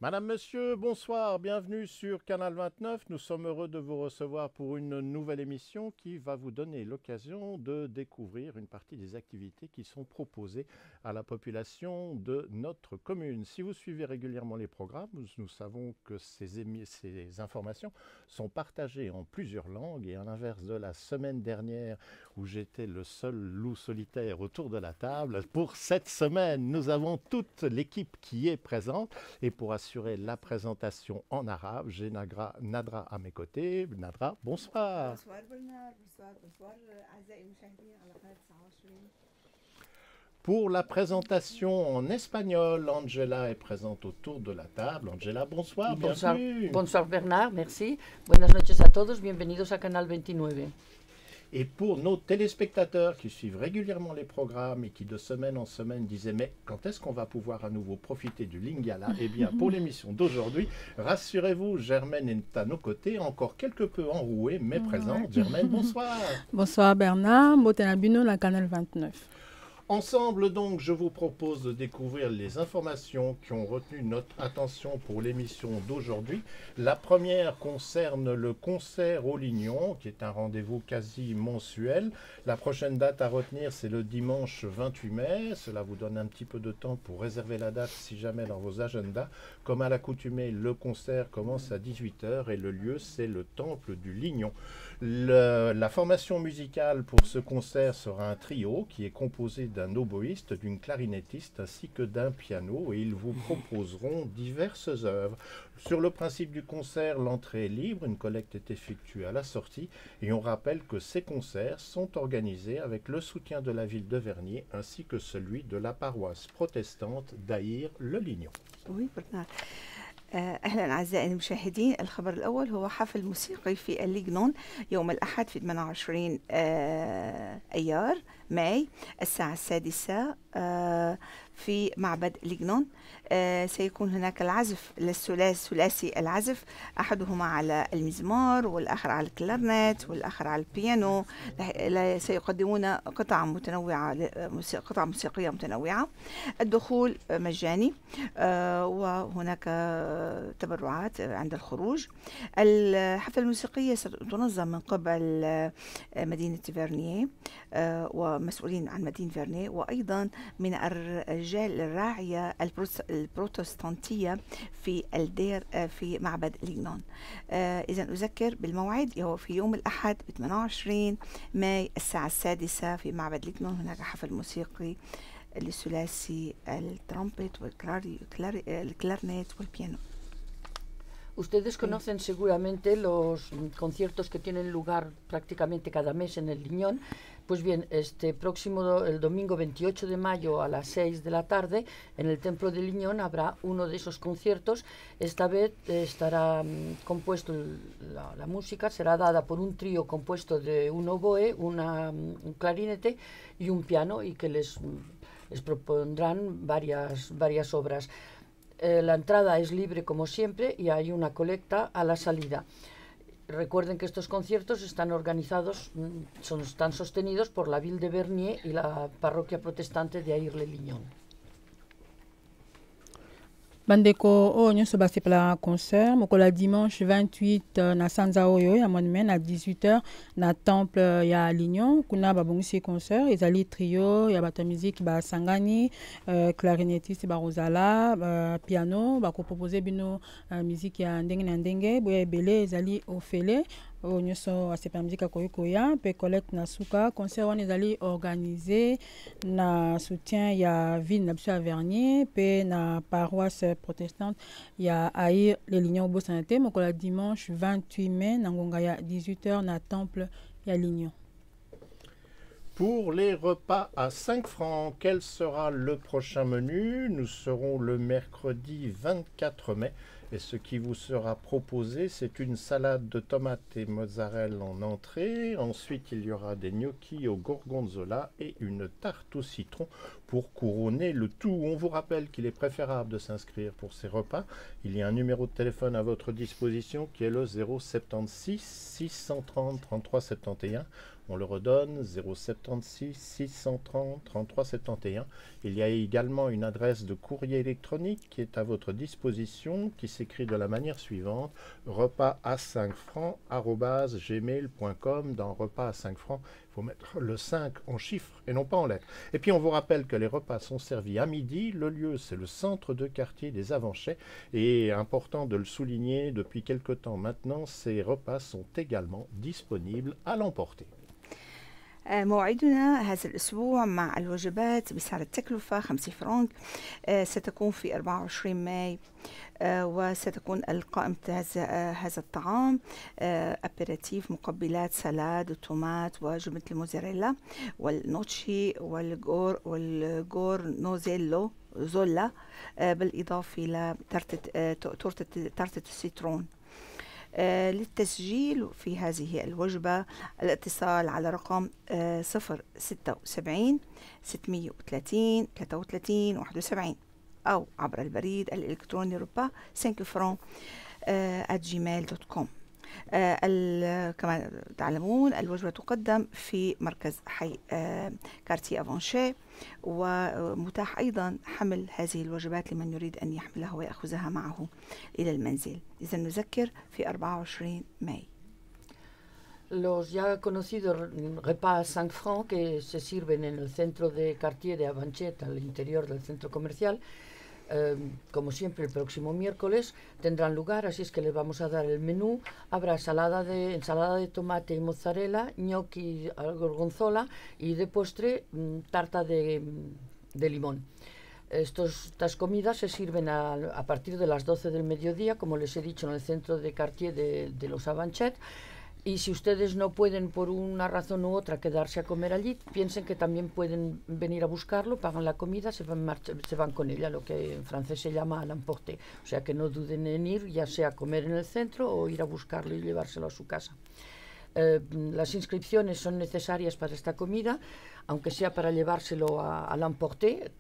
Madame, Monsieur, bonsoir, bienvenue sur Canal 29. Nous sommes heureux de vous recevoir pour une nouvelle émission qui va vous donner l'occasion de découvrir une partie des activités qui sont proposées à la population de notre commune. Si vous suivez régulièrement les programmes, nous savons que ces informations sont partagées en plusieurs langues et à l'inverse de la semaine dernière où j'étais le seul loup solitaire autour de la table, pour cette semaine, nous avons toute l'équipe qui est présente. Et pour assurer la présentation en arabe, j'ai Nadra à mes côtés. Nadra, bonsoir. bonsoir Bernard, bonsoir أعزائي المشاهدين على قناة 29. Pour la présentation en espagnol, Angela est présente autour de la table. Angela, bonsoir, Bonsoir, bienvenue. bonsoir Bernard, merci. Buenas noches a todos, bienvenidos a Canal 29. Et pour nos téléspectateurs qui suivent régulièrement les programmes et qui de semaine en semaine disaient mais quand est-ce qu'on va pouvoir à nouveau profiter du Lingala? Eh bien pour l'émission d'aujourd'hui, rassurez-vous, Germaine est à nos côtés, encore quelque peu enrouée mais présente. Germaine, bonsoir. Bonsoir Bernard, Motenabino, la Canal 29. Ensemble donc, je vous propose de découvrir les informations qui ont retenu notre attention pour l'émission d'aujourd'hui. La première concerne le concert au Lignon, qui est un rendez-vous quasi mensuel. La prochaine date à retenir, c'est le dimanche 28 mai. Cela vous donne un petit peu de temps pour réserver la date si jamais dans vos agendas. Comme à l'accoutumée, le concert commence à 18 h et le lieu, c'est le Temple du Lignon. La formation musicale pour ce concert sera un trio qui est composé d'un oboïste, d'une clarinettiste ainsi que d'un piano et ils vous proposeront diverses œuvres. Sur le principe du concert, l'entrée est libre, une collecte est effectuée à la sortie et on rappelle que ces concerts sont organisés avec le soutien de la ville de Vernier ainsi que celui de la paroisse protestante d'Aïr-le-Lignon. Oui, Bernard. أهلا أعزائي المشاهدين. الخبر الأول هو حفل موسيقي في الليجنون يوم الأحد في 28 أيار ماي الساعة 6 في معبد ليجنون. سيكون هناك العزف ثلاثي العزف، أحدهما على المزمار والآخر على الكلارنت والآخر على البيانو. سيقدمون قطع موسيقية متنوعة. الدخول مجاني وهناك تبرعات عند الخروج. الحفلة الموسيقية ستنظم من قبل مدينة فيرنيه ومسؤولين عن مدينة فيرنيه وأيضا من الرجال الراعية البروتستانتية في الدير في معبد ليجنون. إذا أذكر بالموعد هو في يوم الأحد 28 ماي الساعة 6 في معبد ليجنون. هناك حفل موسيقي للثلاثي الترومبت والكلارنت والبيانو. Ustedes conocen seguramente los conciertos que tienen lugar prácticamente cada mes en el Liñón. Pues bien, este próximo, el domingo 28 de mayo a las 6 de la tarde, en el Templo de Liñón habrá uno de esos conciertos. Esta vez estará compuesto, la música será dada por un trío compuesto de un oboe, un clarinete y un piano y que les propondrán varias obras. La entrada es libre como siempre y hay una colecta a la salida. Recuerden que estos conciertos están organizados, están sostenidos por la Ville de Vernier y la parroquia protestante de Aïr-le-Lignon. Bandeko o nyonso basepela concert mokola dimanche 28 na sanza oyo ya monument à 18 h na temple ya Lignon kuna babongisi concert ezali trio ya bato musique basangani clarinettiste barozala piano bakopropose bino musique ya ndenge na ndenge boya ebele ezali ofele oyo nyonso asepela musique akoyokoya mpe collecte na suka. Concert wana ezali organisé na soutien ya ville na biso ya Vernier mpe na paroisse protestante ya Aïr-le-Lignon obosana te mokola dimanche 28 mai na ngonga ya 18 h na temple ya Lignon. Pour les repas à 5 francs, quel sera le prochain menu? Nous serons le mercredi 24 mai et ce qui vous sera proposé, c'est une salade de tomates et mozzarella en entrée. Ensuite, il y aura des gnocchis au gorgonzola et une tarte au citron pour couronner le tout. On vous rappelle qu'il est préférable de s'inscrire pour ces repas. Il y a un numéro de téléphone à votre disposition qui est le 076 630 33 71. On le redonne, 076 630 33 71. Il y a également une adresse de courrier électronique qui est à votre disposition, qui s'écrit de la manière suivante, repas à 5 francs @gmail.com. Dans repas à 5 francs, il faut mettre le 5 en chiffres et non pas en lettres. Et puis on vous rappelle que les repas sont servis à midi. Le lieu, c'est le centre de quartier des Avanchets. Et important de le souligner, depuis quelque temps maintenant, ces repas sont également disponibles à l'emporter. موعدنا هذا الأسبوع مع الوجبات بسعر التكلفة 5 فرنك. ستكون في 24 ماي، وستكون القائمة هذا الطعام أبيراتيف، مقبلات، سلاد وطماط وجبنة الموزاريلا والنوتشي والجور نوزيلو زولا، بالإضافة إلى تورتة السيترون. للتسجيل في هذه الوجبة الاتصال على رقم 076 630 33 71 أو عبر البريد الإلكتروني ربا 5 فرون @gmail.com. كما تعلمون الوجبة تقدم في مركز حي كارتي أفانشي، ومتاح أيضا حمل هذه الوجبات لمن يريد أن يحملها ويأخذها معه إلى المنزل. إذا نذكر في 24 ماي. Los ya conocidos repas à 5 francs que se sirven en el centro de Cartier de Avanchet, al interior del centro comercial, como siempre el próximo miércoles tendrán lugar, así es que les vamos a dar el menú. Habrá ensalada de tomate y mozzarella, gnocchi al gorgonzola y de postre tarta de limón. Estas comidas se sirven a partir de las 12 del mediodía, como les he dicho, en el centro de Cartier de los Avanchet. Y si ustedes no pueden por una razón u otra quedarse a comer allí, piensen que también pueden venir a buscarlo, pagan la comida, se van con ella, lo que en francés se llama à l'emporter. O sea que no duden en ir, ya sea a comer en el centro o ir a buscarlo y llevárselo a su casa. Las inscripciones son necesarias para esta comida, aunque sea para llevárselo a l'emporter,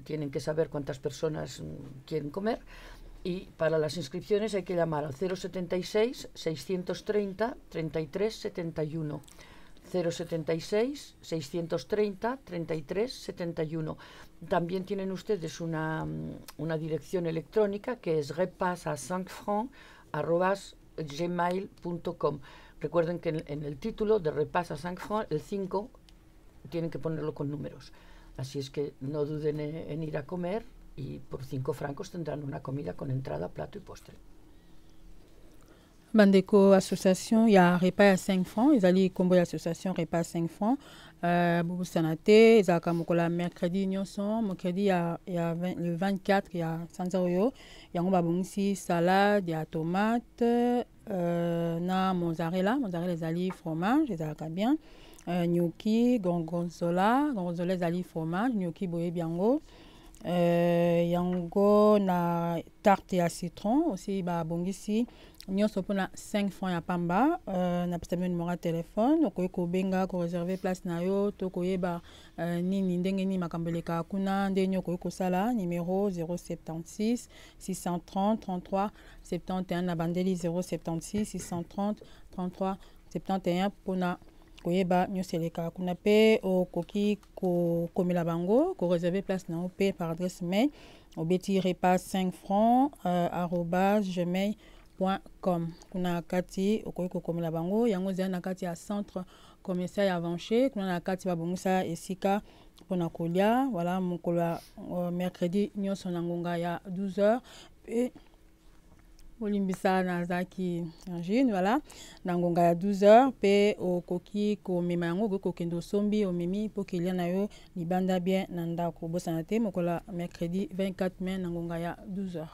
tienen que saber cuántas personas quieren comer. Y para las inscripciones hay que llamar al 076 630 33 71. 076 630 33 71. También tienen ustedes una dirección electrónica que es repas5francs@gmail.com. Recuerden que en el título de repas à 5 francs, el 5 tienen que ponerlo con números. Así es que no duden en ir a comer. Y por 5 francos tendrán una comida con entrada, plato y postre. Bandeko association, il y a repas à 5 francs. Ils allaient combo l'association repas à 5 francs. Boubou Sanate, ils ont la mercredi nyonson. Mercredi, il y a le 24, il y a Sanzaoyo. Il y a un salade, il y a tomate, na mozzarella. Mozzarella, ils allaient fromage, ils allaient bien. Gnocchi, gorgonzola, ils allaient fromage, gnocchi boye biango. Yango na tarte à citron aussi bongisi nyonso pona 5 francs ya pamba. Na pesa numéro de téléphone okoki kobenga ko réserver place na yo to koyeba nini ndenge ni makambeleka kuna ndenge okoki kosala numéro 076 630 33 71 na bandeli 076 630 33 71 pona koyeba nyonso eleka kuna pe okoki komela bango ko réserver place na pe par adresse mail obeti repas 5 francs @gmail.com. kuna kati okoki komela bango yango zia na kati ya centre commercial ya Avanché, kuna na kati babongisa esika pona kolia. Voilà mokolo mercredi nyonso na ngonga ya 12h pe olimbisa nazaki angine. Voilà na ngonga ya 12h pe okoki komema yango kokendo sombi omemi po kelia na yo libanda bien na ndako bosana te mokola mercredi 24 mai na ngonga ya 12h.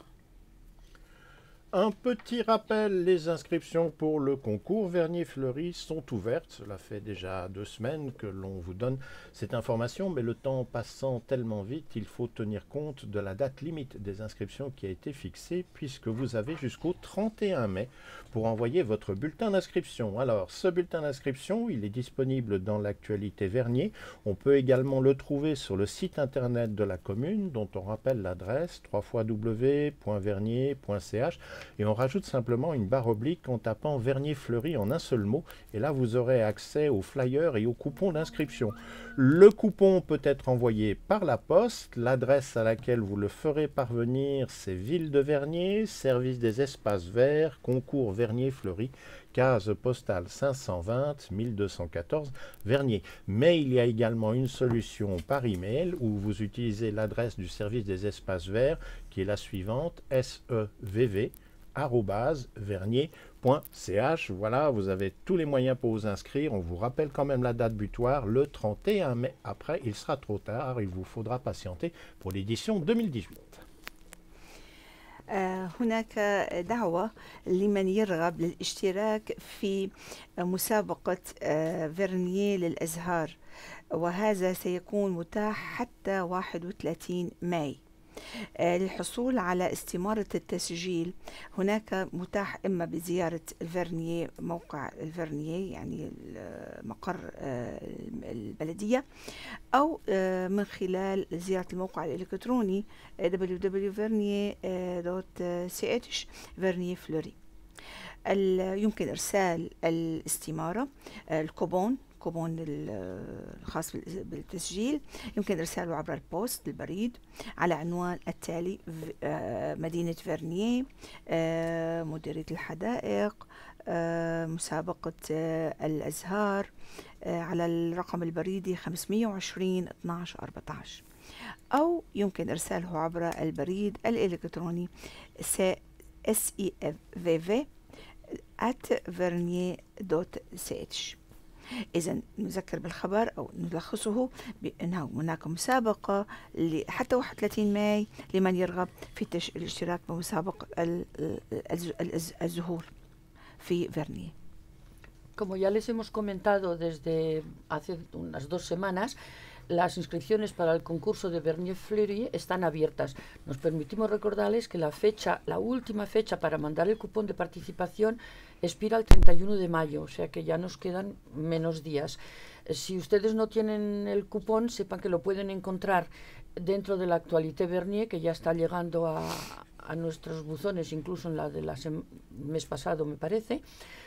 Un petit rappel, les inscriptions pour le concours Vernier-Fleury sont ouvertes. Cela fait déjà 2 semaines que l'on vous donne cette information, mais le temps passant tellement vite, il faut tenir compte de la date limite des inscriptions qui a été fixée, puisque vous avez jusqu'au 31 mai pour envoyer votre bulletin d'inscription. Alors, ce bulletin d'inscription, il est disponible dans l'actualité Vernier. On peut également le trouver sur le site internet de la commune, dont on rappelle l'adresse www.vernier.ch. et on rajoute simplement une barre oblique en tapant Vernier Fleury en un seul mot, et là vous aurez accès aux flyers et aux coupons d'inscription. Le coupon peut être envoyé par la poste, l'adresse à laquelle vous le ferez parvenir c'est Ville de Vernier, service des espaces verts, concours Vernier Fleury, case postale 520 1214 Vernier. Mais il y a également une solution par email où vous utilisez l'adresse du service des espaces verts qui est la suivante, sevv@vernier.ch. Voilà, vous avez tous les moyens pour vous inscrire. On vous rappelle quand même la date butoir, le 31 mai. Après, il sera trop tard, il vous faudra patienter pour l'édition 2018. هناك دعوة لمن يرغب للاشتراك في مسابقة فيرنيه للأزهار، وهذا سيكون متاح حتى 31 ماي. للحصول على استمارة التسجيل هناك متاح إما بزيارة الفيرنيه، موقع الفيرنيه يعني مقر البلدية، أو من خلال زيارة الموقع الإلكتروني www.vernier.ch فيرنيه فلوري. يمكن إرسال الاستمارة الكوبون الخاص بالتسجيل، يمكن إرساله عبر البوست البريد على عنوان التالي: مدينة فيرنيه، مديرية الحدائق، مسابقة الأزهار، على الرقم البريدي 520 12 14، أو يمكن إرساله عبر البريد الإلكتروني sevv@vernier.ch. إذا نذكر بالخبر أو نلخصه بأنه هناك مسابقة حتى 31 ماي لمن يرغب في الاشتراك بمسابقة الزهور في فيرنيه. Como ya les hemos comentado desde hace unas 2 semanas, las inscripciones para el concurso de Vernier Fleury están abiertas. Nos permitimos recordarles que la última fecha para mandar el cupón de participación expira el 31 de mayo, o sea que ya nos quedan menos días. Si ustedes no tienen el cupón, sepan que lo pueden encontrar dentro de la Actualité Vernier, que ya está llegando a nuestros buzones, incluso en la de mes pasado, me parece,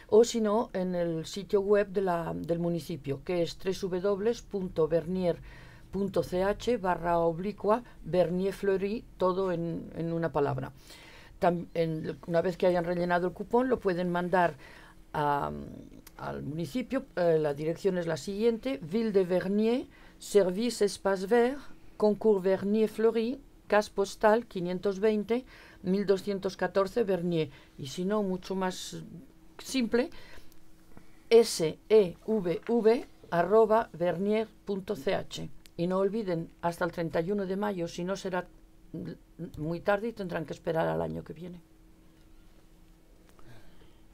o si no, en el sitio web del municipio, que es www.vernier.ch/Vernier Fleury, todo en una palabra. Una vez que hayan rellenado el cupón, lo pueden mandar al municipio. La dirección es la siguiente: Ville de Vernier, Service Espace Vert, Concours Vernier Fleury, case postal 520 1214 Vernier. Y si no, mucho más simple, sevv@vernier.ch. Y no olviden, hasta el 31 de mayo, si no será muy tarde y tendrán que esperar al año que viene.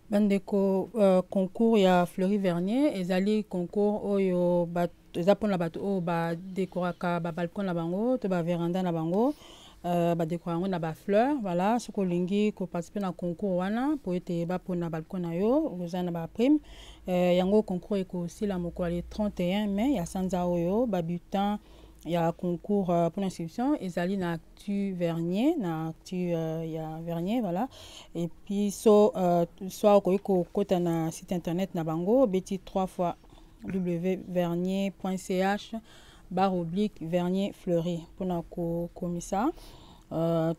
Bandeko concours ya Fleury Vernier ezali concours oyo eza mpona bato oyo badekoraka babalcon na bango to baveranda na bango, badekora yango na bafleur. Voilà, soki olingi koparticipe na concours wana po ete bapona balcon na yo oza na baprime, yango concours ekosila mokolo le 31 mai ya sanza oyo. Babutin ya concours pour l'inscription ezali na Actu Vernier, na Actu ya Vernier, voilà. Et puis soit okoki kokota na site internet na bango beti 3 fois www.vernier.ch/Vernier Fleury mpona kokomisa.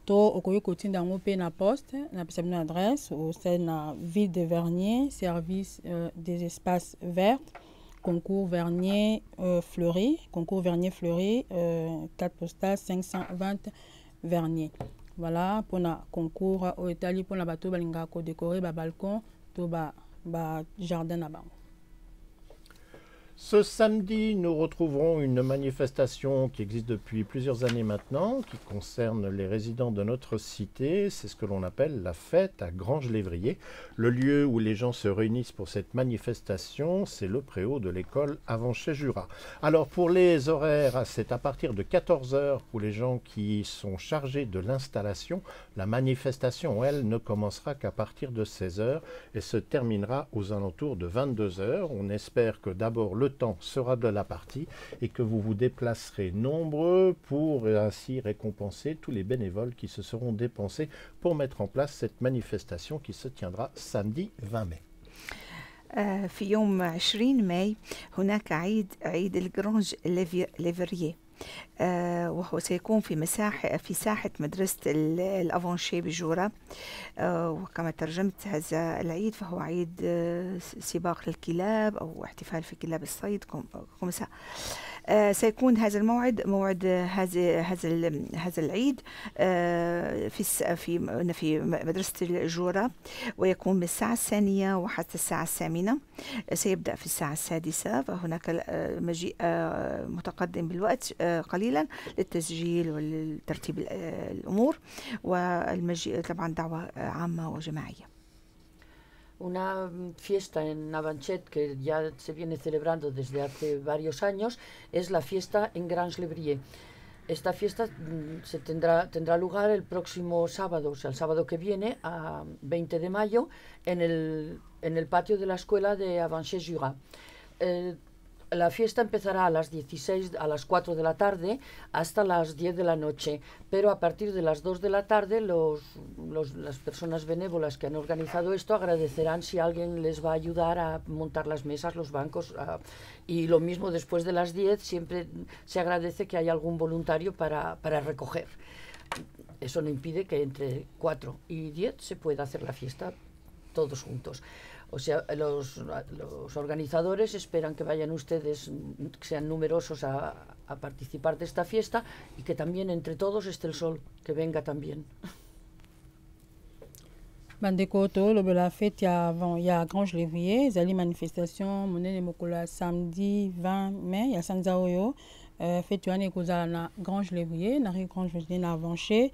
To okoki kotinda yango mpe na poste na pesa bino adresse osali na Ville de Vernier, service des espaces verts, concours Vernier Fleury, concours Vernier Fleury, carte postale 520 Vernier. Voilà, pour le concours au Italie, pour la bateau balinga ko décorer ba balcon to ba jardin à bango. Ce samedi, nous retrouverons une manifestation qui existe depuis plusieurs années maintenant, qui concerne les résidents de notre cité. C'est ce que l'on appelle la fête à Granges-Lévrier. Le lieu où les gens se réunissent pour cette manifestation, c'est le préau de l'école Avanchet-Jura. Alors pour les horaires, c'est à partir de 14 h pour les gens qui sont chargés de l'installation. La manifestation, elle, ne commencera qu'à partir de 16 h et se terminera aux alentours de 22 h. On espère que d'abord le le temps sera de la partie et que vous vous déplacerez nombreux pour ainsi récompenser tous les bénévoles qui se seront dépensés pour mettre en place cette manifestation qui se tiendra samedi 20 mai. في يوم 20 ماي هناك عيد الجرانج ليفرييه، وهو سيكون في ساحة مدرسة الأفانشي بجورة. وكما ترجمت هذا العيد فهو عيد سباق للكلاب أو احتفال في كلاب الصيد كومسا. سيكون هذا الموعد موعد هذا العيد في مدرسة الجورة، ويكون من الساعة 2 وحتى الساعة 8. سيبدأ في الساعة 6، فهناك مجيء متقدم بالوقت قليلا للتسجيل ولترتيب الأمور، والمجيء طبعا دعوة عامة وجماعية. Una fiesta en Navanchet que ya se viene celebrando desde hace varios años es la fiesta en Grange-les-Bries. Esta fiesta tendrá lugar el próximo sábado, o sea, el sábado que viene, a 20 de mayo, en el patio de la escuela de Avanchet-Jura. La fiesta empezará a las 4 de la tarde hasta las 10 de la noche, pero a partir de las 2 de la tarde las personas benévolas que han organizado esto agradecerán si alguien les va a ayudar a montar las mesas, los bancos, y lo mismo después de las 10 siempre se agradece que haya algún voluntario para recoger. Eso no impide que entre 4 y 10 se pueda hacer la fiesta todos juntos. O sea, los organizadores esperan que vayan ustedes, que sean numerosos a participar de esta fiesta y que también entre todos esté el sol, que venga también. Bandekoto, le la fête, il y a Grange-les-Bries, il y a une manifestation, monnaie mokola samedi 20 mai, il y a Sanzaoyo, fête tu as cause na Grange-les-Bries, na rue Grange-les-Bries na Avanchet,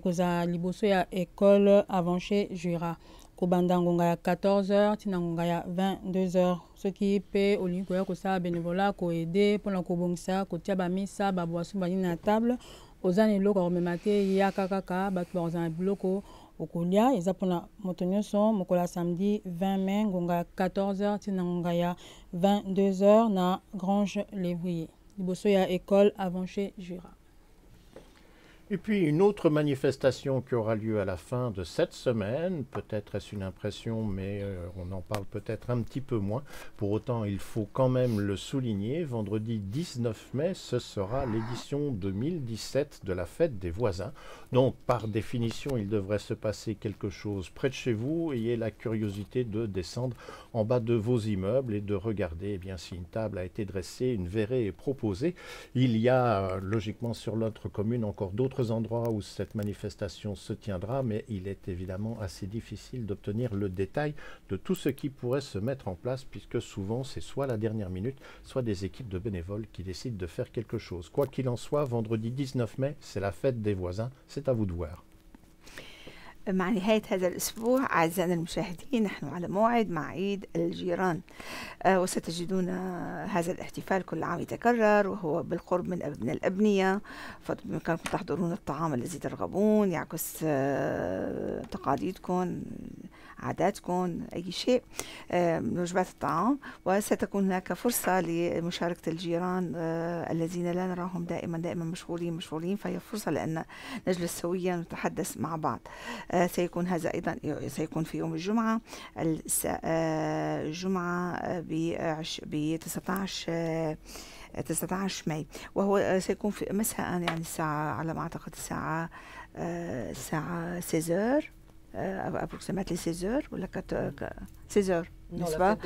cause liboso ya école Avanchet Jura. Kobandangonga ya 14h, tinangonga ya 22h. Ce qui peut au lieu que ça bénévolat ko aider pour la kobongsa ko tia ba misa ba boisson ba na table ozane loko rememate ya kakaka ba tozan bloko okolia eza pona motonyoso mokola samedi 20 mai ngonga 14h tinangonga ya 22h na Grange-les-Bries liboso ya école Avanchet Jura. Et puis une autre manifestation qui aura lieu à la fin de cette semaine, peut-être est-ce une impression, mais on en parle peut-être un petit peu moins. Pour autant, il faut quand même le souligner. Vendredi 19 mai, ce sera l'édition 2017 de la fête des voisins. Donc, par définition, il devrait se passer quelque chose près de chez vous. Ayez la curiosité de descendre en bas de vos immeubles et de regarder bien, si une table a été dressée, une verrée est proposée. Il y a logiquement sur notre commune encore d'autres endroits où cette manifestation se tiendra, mais il est évidemment assez difficile d'obtenir le détail de tout ce qui pourrait se mettre en place, puisque souvent c'est soit la dernière minute, soit des équipes de bénévoles qui décident de faire quelque chose. Quoi qu'il en soit, vendredi 19 mai, c'est la fête des voisins, c'est à vous de voir. مع نهاية هذا الأسبوع أعزائنا المشاهدين نحن على موعد مع عيد الجيران، وستجدون هذا الاحتفال كل عام يتكرر وهو بالقرب من الأبنية، فبإمكانكم تحضرون الطعام الذي ترغبون يعكس تقاليدكم عاداتكم أي شيء من وجبات الطعام، وستكون هناك فرصة لمشاركة الجيران الذين لا نراهم دائما مشغولين، فهي فرصة لأن نجلس سويا ونتحدث مع بعض. سيكون هذا أيضا سيكون في يوم الجمعة ب 19 ماي، وهو سيكون في مساء يعني الساعة على ما أعتقد الساعة 16h approximately 16h ولا 16h بالنسبة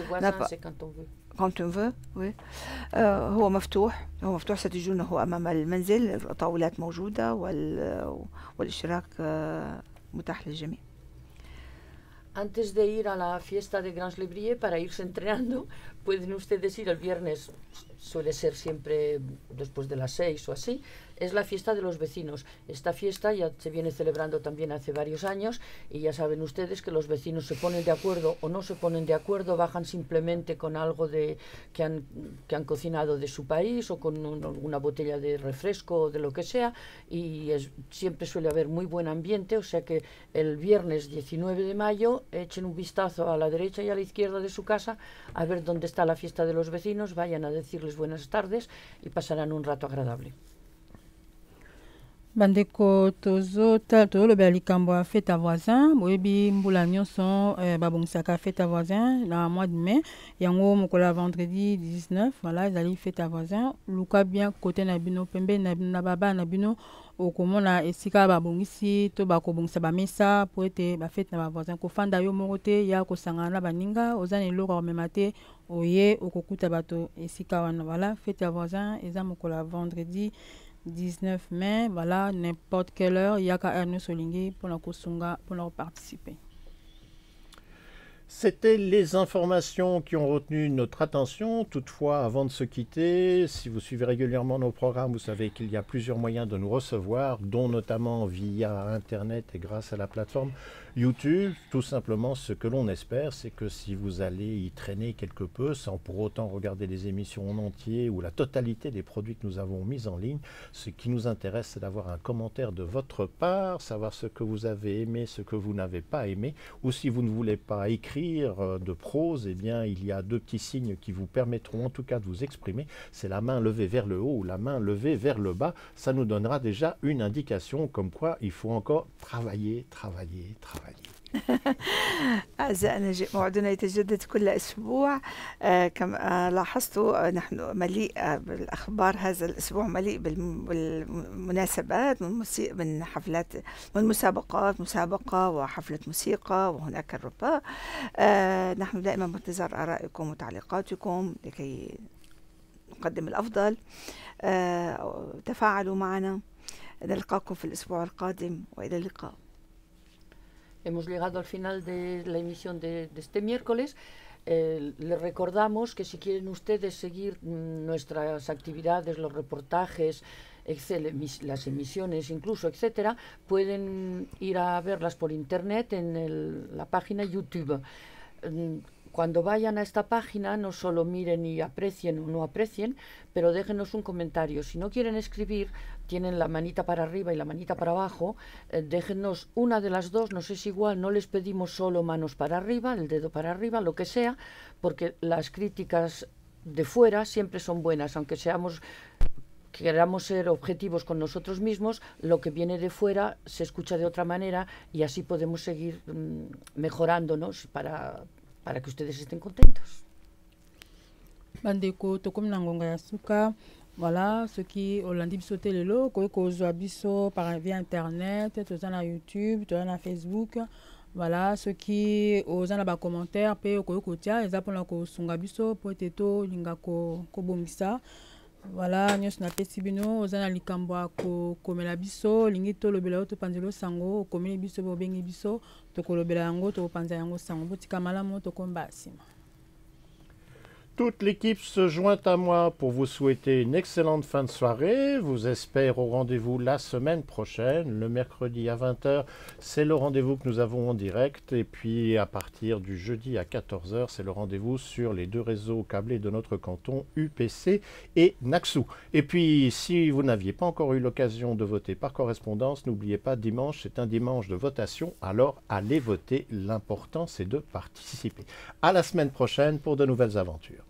quand on veut. oui. هو مفتوح ستجدونه أمام المنزل، طاولات موجودة والاشتراك متاح للجميع. Antes de ir a la fiesta de Grange-les-Bries, para irse entrenando, pueden ustedes ir el viernes, suele ser siempre después de las 6 o así, es la fiesta de los vecinos. Esta fiesta ya se viene celebrando también hace varios años y ya saben ustedes que los vecinos se ponen de acuerdo o no se ponen de acuerdo, bajan simplemente con algo que han cocinado de su país o con una botella de refresco o de lo que sea, y siempre suele haber muy buen ambiente. O sea que el viernes 19 de mayo echen un vistazo a la derecha y a la izquierda de su casa a ver dónde está la fiesta de los vecinos, vayan a decirles buenas tardes y pasarán un rato agradable. Bandeko tozolobela likambo ya fête à voisin boyebi mbula nyonso babongisaka fête à voisin na mois de mai yango mokolo ya vendredi 19 voilà ezali fête à voisin luka bien côté na bino pembeni na bino na baba na bino okomona esika babongisi to bakobongisa bamesa po ete bafete na bavoisin kofanda yo moko te ya kosangana na baninga oza na eloko komema te oye okokuta bato esika wana. Voilà, fête ya voisin eza mokolo ya vendredi 19 mai, voilà, n'importe quelle heure, il y a qu'à Ernest Solingi pour participer. C'était les informations qui ont retenu notre attention. Toutefois, avant de se quitter, si vous suivez régulièrement nos programmes, vous savez qu'il y a plusieurs moyens de nous recevoir, dont notamment via Internet et grâce à la plateforme YouTube. Tout simplement, ce que l'on espère, c'est que si vous allez y traîner quelque peu, sans pour autant regarder les émissions en entier ou la totalité des produits que nous avons mis en ligne, ce qui nous intéresse, c'est d'avoir un commentaire de votre part, savoir ce que vous avez aimé, ce que vous n'avez pas aimé, ou si vous ne voulez pas écrire de prose, eh bien, il y a deux petits signes qui vous permettront en tout cas de vous exprimer. C'est la main levée vers le haut ou la main levée vers le bas. Ça nous donnera déjà une indication comme quoi il faut encore travailler. أعزائنا موعدنا يتجدد كل أسبوع. كما لاحظتوا نحن مليء بالأخبار. هذا الأسبوع مليء بالمناسبات من حفلات، من مسابقات، مسابقة وحفلة موسيقى وهناك الربا. نحن دائما بانتظار آرائكم وتعليقاتكم لكي نقدم الأفضل. تفاعلوا معنا. نلقاكم في الأسبوع القادم وإلى اللقاء. Hemos llegado al final de la emisión de este miércoles. Les recordamos que si quieren ustedes seguir nuestras actividades, los reportajes, las emisiones incluso, etcétera, pueden ir a verlas por internet en la página YouTube. Cuando vayan a esta página, no solo miren y aprecien o no aprecien, pero déjenos un comentario. Si no quieren escribir, tienen la manita para arriba y la manita para abajo, déjenos una de las dos, nos es igual, no les pedimos solo manos para arriba, el dedo para arriba, lo que sea, porque las críticas de fuera siempre son buenas, aunque queramos ser objetivos con nosotros mismos, lo que viene de fuera se escucha de otra manera y así podemos seguir mejorándonos para que ustedes estén contentos. Bandeko tokomi na ngonga ya suka. Voilà, ceux qui olandi biso telelo ko kozwa biso par via internet, toza na YouTube, toza na Facebook. Voilà, ceux qui ozana ba commentaire pe ko kotia eza pona ko sunga biso po teto linga ko bongisa. Voilà, nyos na pesi bino ozana likambo ko komela biso lingi to lobela to panzelo sango komeli biso bo bengi biso to kolobela yango to panza yango sango botika malamu to komba sima. Toute l'équipe se joint à moi pour vous souhaiter une excellente fin de soirée. Vous espère au rendez-vous la semaine prochaine, le mercredi à 20h. C'est le rendez-vous que nous avons en direct. Et puis à partir du jeudi à 14h, c'est le rendez-vous sur les deux réseaux câblés de notre canton, UPC et Naxou. Et puis si vous n'aviez pas encore eu l'occasion de voter par correspondance, n'oubliez pas, dimanche, c'est un dimanche de votation. Alors allez voter. L'important, c'est de participer. À la semaine prochaine pour de nouvelles aventures.